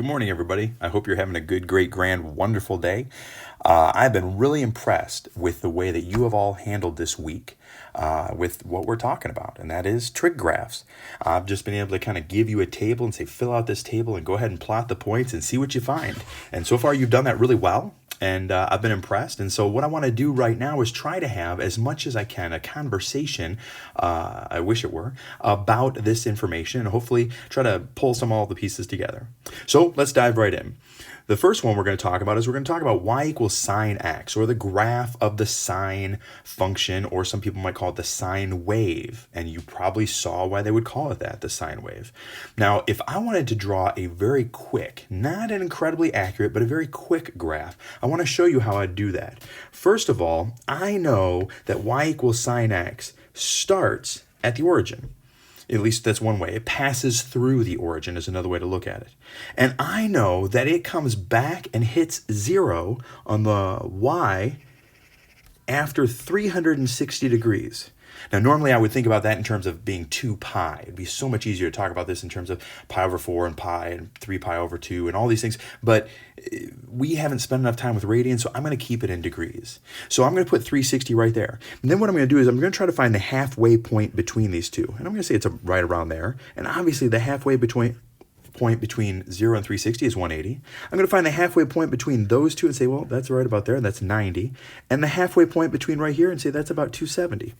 Good morning, everybody. I hope you're having a good, great, grand, wonderful day. I've been really impressed with the way that you have all handled this week with what we're talking about, and that is trig graphs. I've just been able to kind of give you a table and say, fill out this table and go ahead and plot the points and see what you find. And so far, you've done that really well. And I've been impressed. And so what I want to do right now is try to have, as much as I can, a conversation, I wish it were, about this information and hopefully try to pull all the pieces together. So let's dive right in. The first one we're going to talk about is we're going to talk about y equals sine x, or the graph of the sine function, or some people might call it the sine wave. And you probably saw why they would call it that, the sine wave. Now, if I wanted to draw a very quick, not an incredibly accurate, but a very quick graph, I want to show you how I'd do that. First of all, I know that y equals sine x starts at the origin. At least that's one way. It passes through the origin is another way to look at it. And I know that it comes back and hits 0 on the y after 360 degrees. Now, normally I would think about that in terms of being 2 pi. It'd be so much easier to talk about this in terms of pi over 4 and pi and 3 pi over 2 and all these things. But we haven't spent enough time with radians, so I'm going to keep it in degrees. So I'm going to put 360 right there. And then what I'm going to do is I'm going to try to find the halfway point between these two. And I'm going to say it's right around there. And obviously the halfway point between 0 and 360 is 180. I'm going to find the halfway point between those two and say, well, that's right about there. That's 90. And the halfway point between right here and say that's about 270.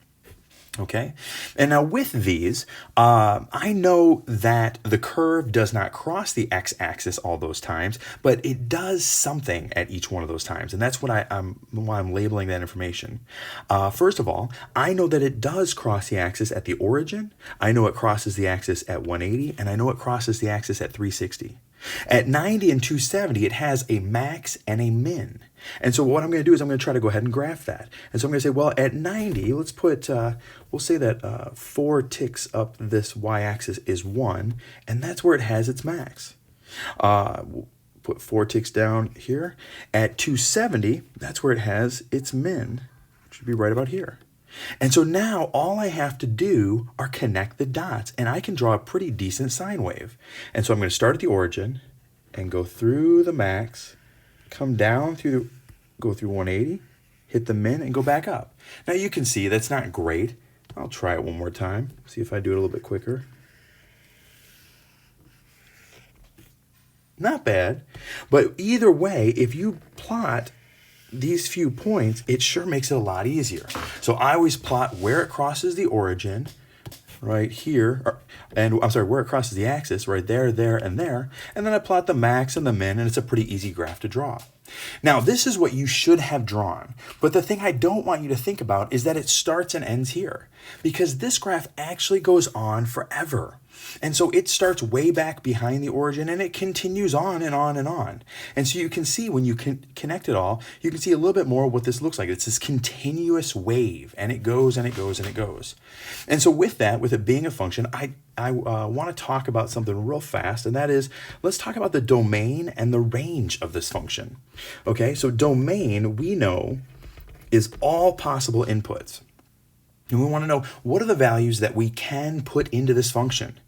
Okay, and now with these, I know that the curve does not cross the x-axis all those times, but it does something at each one of those times, and that's why I'm labeling that information. First of all, I know that it does cross the axis at the origin, I know it crosses the axis at 180, and I know it crosses the axis at 360. At 90 and 270, it has a max and a min. And so what I'm going to do is I'm going to try to go ahead and graph that. And so I'm going to say, well, at 90, let's put, we'll say that 4 ticks up this y-axis is 1, and that's where it has its max. We'll put 4 ticks down here. At 270, that's where it has its min, which would be right about here. And so now all I have to do are connect the dots, and I can draw a pretty decent sine wave. And so I'm going to start at the origin and go through the max, come down through, go through 180, hit the min, and go back up. Now you can see that's not great. I'll try it one more time, see if I do it a little bit quicker. Not bad, but either way, if you plot these few points, it sure makes it a lot easier. So I always plot where it crosses the origin, right here, where it crosses the axis, right there, there, and there, and then I plot the max and the min, and it's a pretty easy graph to draw. Now, this is what you should have drawn, but the thing I don't want you to think about is that it starts and ends here, because this graph actually goes on forever. And so it starts way back behind the origin and it continues on and on and on. And so you can see when you connect it all, you can see a little bit more what this looks like. It's this continuous wave, and it goes and it goes and it goes. And so with that, with it being a function, I want to talk about something real fast, and that is, let's talk about the domain and the range of this function. Okay, so domain, we know, is all possible inputs. And we want to know, what are the values that we can put into this function?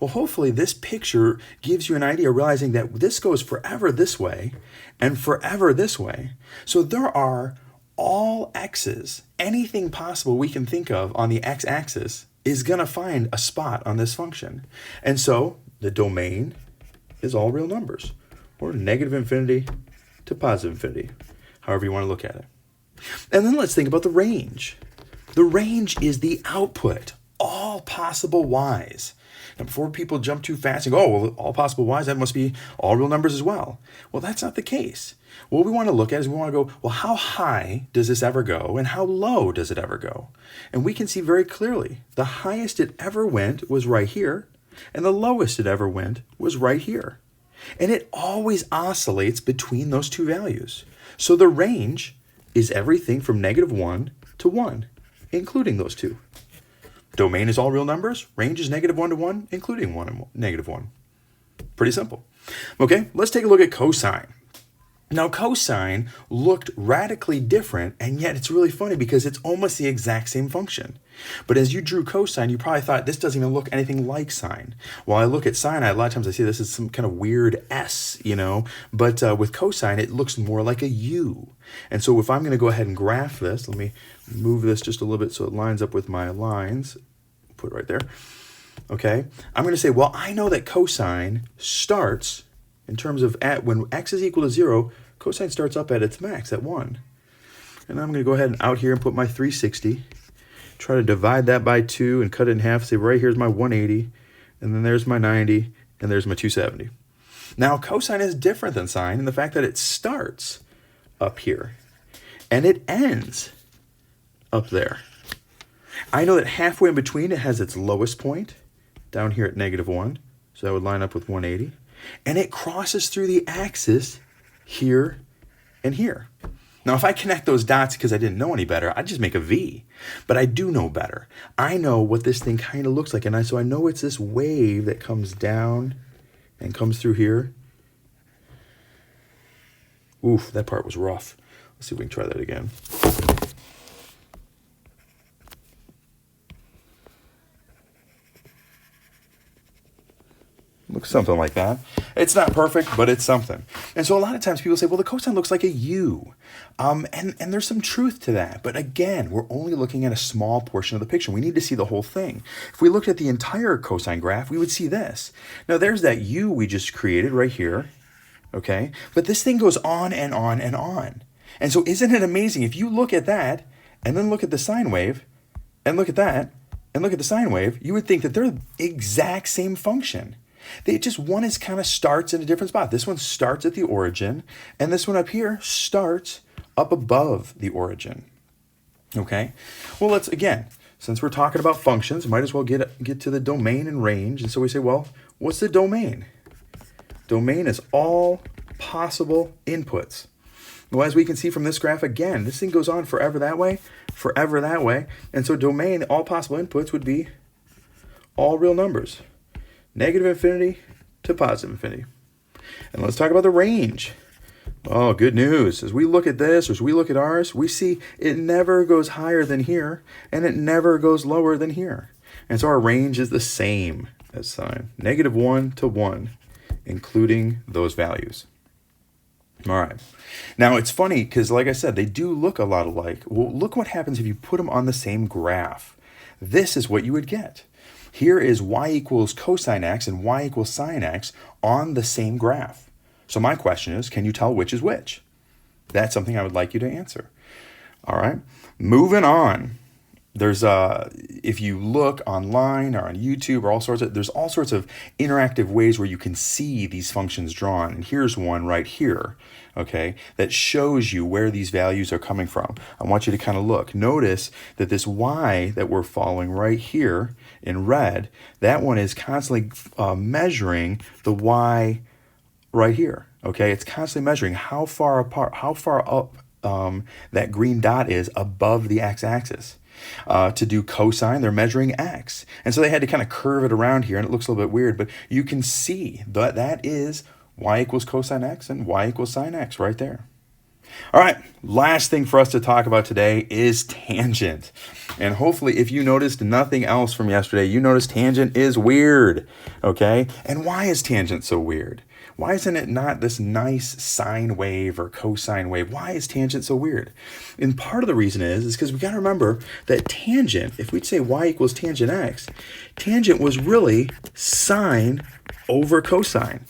Well, hopefully this picture gives you an idea, realizing that this goes forever this way and forever this way. So there are all x's, anything possible we can think of on the x-axis is going to find a spot on this function. And so the domain is all real numbers, or negative infinity to positive infinity, however you want to look at it. And then let's think about the range. The range is the output, all possible y's. Now, before people jump too fast and go, oh, well, all possible y's, that must be all real numbers as well. Well, that's not the case. What we want to look at is we want to go, well, how high does this ever go and how low does it ever go? And we can see very clearly the highest it ever went was right here, and the lowest it ever went was right here. And it always oscillates between those two values. So the range is everything from -1 to 1, including those two. Domain is all real numbers. Range is -1 to 1, including -1. Pretty simple. Okay, let's take a look at cosine. Now, cosine looked radically different, and yet it's really funny because it's almost the exact same function. But as you drew cosine, you probably thought this doesn't even look anything like sine. While I look at sine, a lot of times I see this as some kind of weird S, you know, but with cosine, it looks more like a U. And so if I'm going to go ahead and graph this, let me move this just a little bit so it lines up with my lines. Put it right there. Okay, I'm going to say, well, I know that cosine starts in terms of when x is equal to 0, cosine starts up at its max, at 1. And I'm going to go ahead and out here and put my 360. Try to divide that by 2 and cut it in half. Say, right here's my 180, and then there's my 90, and there's my 270. Now, cosine is different than sine in the fact that it starts up here, and it ends up there. I know that halfway in between it has its lowest point, down here at -1, so that would line up with 180. And it crosses through the axis here and here. Now, if I connect those dots because I didn't know any better, I'd just make a V. But I do know better. I know what this thing kind of looks like, and so I know it's this wave that comes down and comes through here. Oof, that part was rough. Let's see if we can try that again. Looks something like that. It's not perfect, but it's something. And so a lot of times people say, well, the cosine looks like a U. And there's some truth to that. But again, we're only looking at a small portion of the picture. We need to see the whole thing. If we looked at the entire cosine graph, we would see this. Now, there's that U we just created right here. Okay? But this thing goes on and on and on. And so isn't it amazing? If you look at that, and then look at the sine wave, and look at that, and look at the sine wave, you would think that they're the exact same function. One is kind of starts in a different spot. This one starts at the origin, and this one up here starts up above the origin. Okay? Well, let's, again, since we're talking about functions, might as well get to the domain and range. And so we say, well, what's the domain? Domain is all possible inputs. Well, as we can see from this graph, again, this thing goes on forever that way, forever that way. And so domain, all possible inputs would be all real numbers. Negative infinity to positive infinity. And let's talk about the range. Oh, good news. As we look at this, or as we look at ours, we see it never goes higher than here, and it never goes lower than here. And so our range is the same as sine. -1 to 1, including those values. All right. Now, it's funny because, like I said, they do look a lot alike. Well, look what happens if you put them on the same graph. This is what you would get. Here is y equals cosine x and y equals sine x on the same graph. So my question is, can you tell which is which? That's something I would like you to answer. All right. Moving on. There's if you look online or on YouTube or there's all sorts of interactive ways where you can see these functions drawn. And here's one right here, okay, that shows you where these values are coming from. I want you to kind of look. Notice that this y that we're following right here in red, that one is constantly measuring the y right here, okay? It's constantly measuring how far apart, how far up that green dot is above the x-axis. To do cosine, they're measuring x. And so they had to kind of curve it around here, and it looks a little bit weird, but you can see that that is y equals cosine x and y equals sine x right there. All right, last thing for us to talk about today is tangent. And hopefully, if you noticed nothing else from yesterday, you noticed tangent is weird, okay? And why is tangent so weird? Why isn't it not this nice sine wave or cosine wave? Why is tangent so weird? And part of the reason is because we got to remember that tangent, if we'd say y equals tangent x, tangent was really sine over cosine.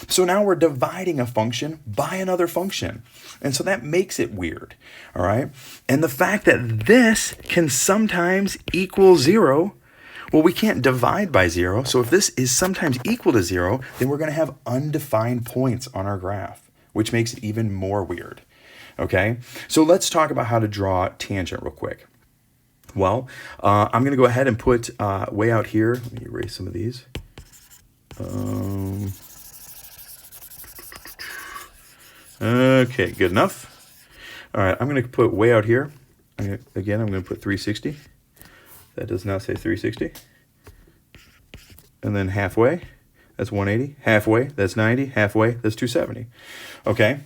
So now we're dividing a function by another function. And so that makes it weird, all right? And the fact that this can sometimes equal 0, well, we can't divide by 0. So if this is sometimes equal to 0, then we're going to have undefined points on our graph, which makes it even more weird, okay? So let's talk about how to draw tangent real quick. Well, I'm going to go ahead and put way out here. Let me erase some of these. Okay, good enough. All right, I'm going to put way out here. I'm going to put 360. That does not say 360. And then halfway, that's 180. Halfway, that's 90. Halfway, that's 270. Okay,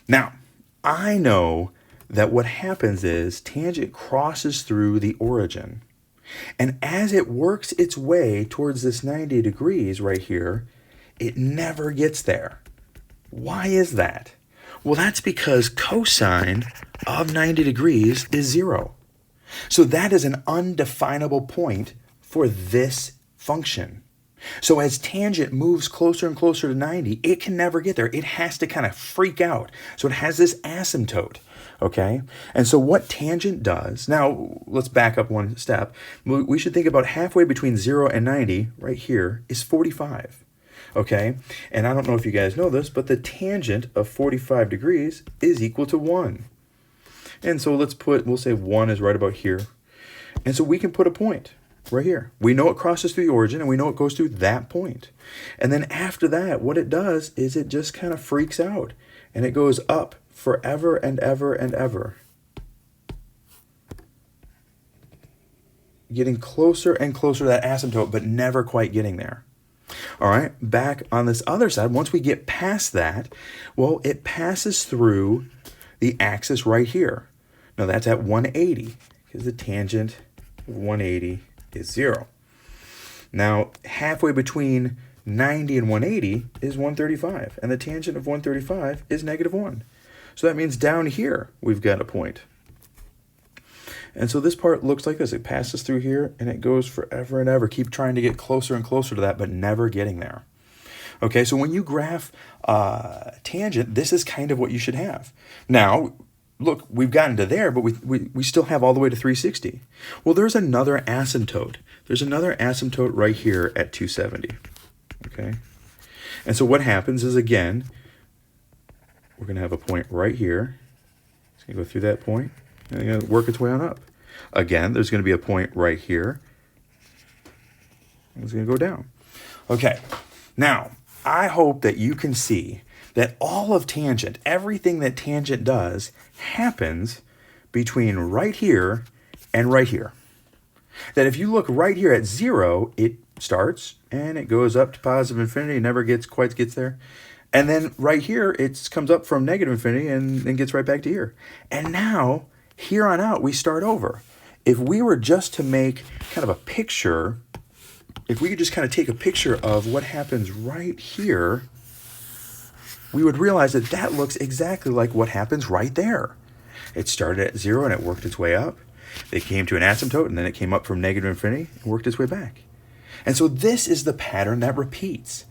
Now, I know that what happens is tangent crosses through the origin. And as it works its way towards this 90 degrees right here, it never gets there. Why is that? Well, that's because cosine of 90 degrees is 0. So that is an undefinable point for this function. So as tangent moves closer and closer to 90, it can never get there. It has to kind of freak out. So it has this asymptote, okay? And so what tangent does, now let's back up one step. We should think about halfway between 0 and 90, right here, is 45, okay? And I don't know if you guys know this, but the tangent of 45 degrees is equal to 1. And so we'll say 1 is right about here. And so we can put a point right here. We know it crosses through the origin, and we know it goes through that point. And then after that, what it does is it just kind of freaks out, and it goes up forever and ever and ever, getting closer and closer to that asymptote, but never quite getting there. All right, back on this other side, once we get past that, well, it passes through the axis right here. Now that's at 180, because the tangent of 180 is 0. Now, halfway between 90 and 180 is 135, and the tangent of 135 is -1. So that means down here, we've got a point. And so this part looks like this. It passes through here, and it goes forever and ever. Keep trying to get closer and closer to that, but never getting there. Okay, so when you graph tangent, this is kind of what you should have. Now, look, we've gotten to there, but we still have all the way to 360. Well, there's another asymptote. There's another asymptote right here at 270. Okay? And so what happens is, again, we're going to have a point right here. It's going to go through that point, and it's going to work its way on up. Again, there's going to be a point right here. And it's going to go down. Okay. Now, I hope that you can see that all of tangent, everything that tangent does, happens between right here and right here. That if you look right here at 0, it starts and it goes up to positive infinity, never quite gets there. And then right here, it comes up from negative infinity and then gets right back to here. And now, here on out, we start over. If we were just to make kind of a picture, if we could just kind of take a picture of what happens right here, we would realize that that looks exactly like what happens right there. It started at 0 and it worked its way up. It came to an asymptote and then it came up from negative infinity and worked its way back. And so this is the pattern that repeats,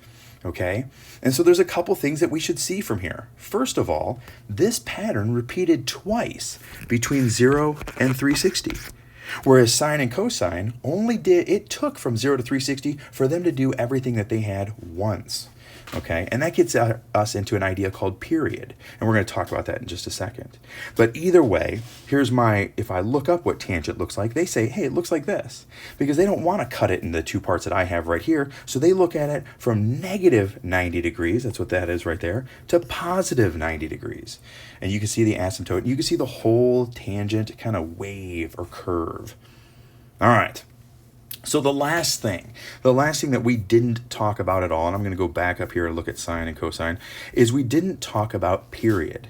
okay? And so there's a couple things that we should see from here. First of all, this pattern repeated twice between 0 and 360. Whereas sine and cosine it took from 0 to 360 for them to do everything that they had once. Okay, and that gets us into an idea called period. And we're going to talk about that in just a second. But either way, if I look up what tangent looks like, they say, hey, it looks like this. Because they don't want to cut it into the two parts that I have right here. So they look at it from negative 90 degrees, that's what that is right there, to positive 90 degrees. And you can see the asymptote. You can see the whole tangent kind of wave or curve. All right. So the last thing that we didn't talk about at all, and I'm going to go back up here and look at sine and cosine, is we didn't talk about period.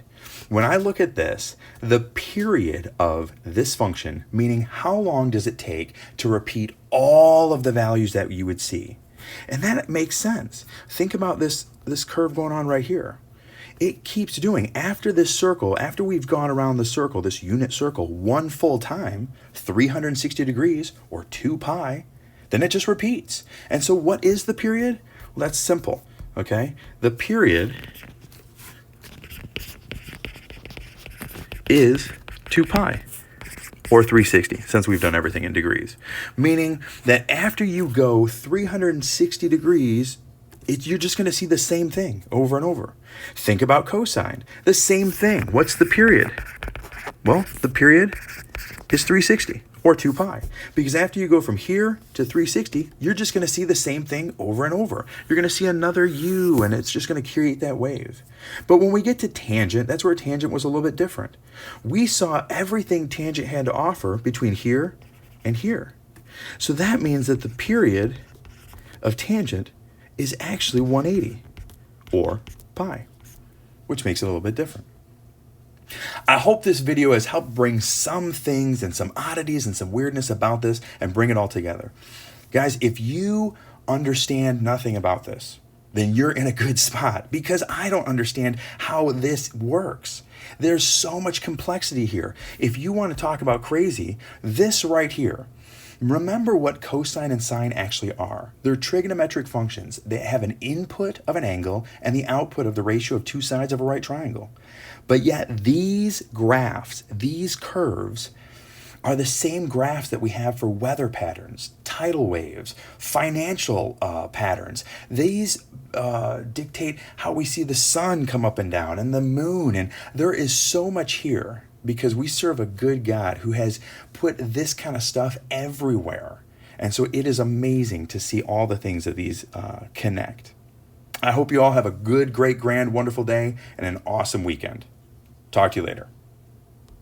When I look at this, the period of this function, meaning how long does it take to repeat all of the values that you would see? And that makes sense. Think about this curve going on right here. It keeps doing, after this circle, after we've gone around the circle, this unit circle, one full time, 360 degrees, or 2 pi, then it just repeats. And so what is the period? Well, that's simple, okay? The period is 2 pi, or 360, since we've done everything in degrees. Meaning that after you go 360 degrees, you're just going to see the same thing over and over. Think about cosine. The same thing. What's the period? Well, the period is 360, or 2 pi. Because after you go from here to 360, you're just going to see the same thing over and over. You're going to see another u, and it's just going to create that wave. But when we get to tangent, that's where tangent was a little bit different. We saw everything tangent had to offer between here and here. So that means that the period of tangent is actually 180, or pi, which makes it a little bit different. I hope this video has helped bring some things and some oddities and some weirdness about this and bring it all together. Guys, if you understand nothing about this, then you're in a good spot, because I don't understand how this works. There's so much complexity here. If you want to talk about crazy, this right here, remember what cosine and sine actually are. They're trigonometric functions. They have an input of an angle and the output of the ratio of two sides of a right triangle. But yet these graphs, these curves, are the same graphs that we have for weather patterns, tidal waves, financial patterns. These dictate how we see the sun come up and down and the moon. And there is so much here because we serve a good God who has put this kind of stuff everywhere. And so it is amazing to see all the things that these connect. I hope you all have a good, great, grand, wonderful day and an awesome weekend. Talk to you later.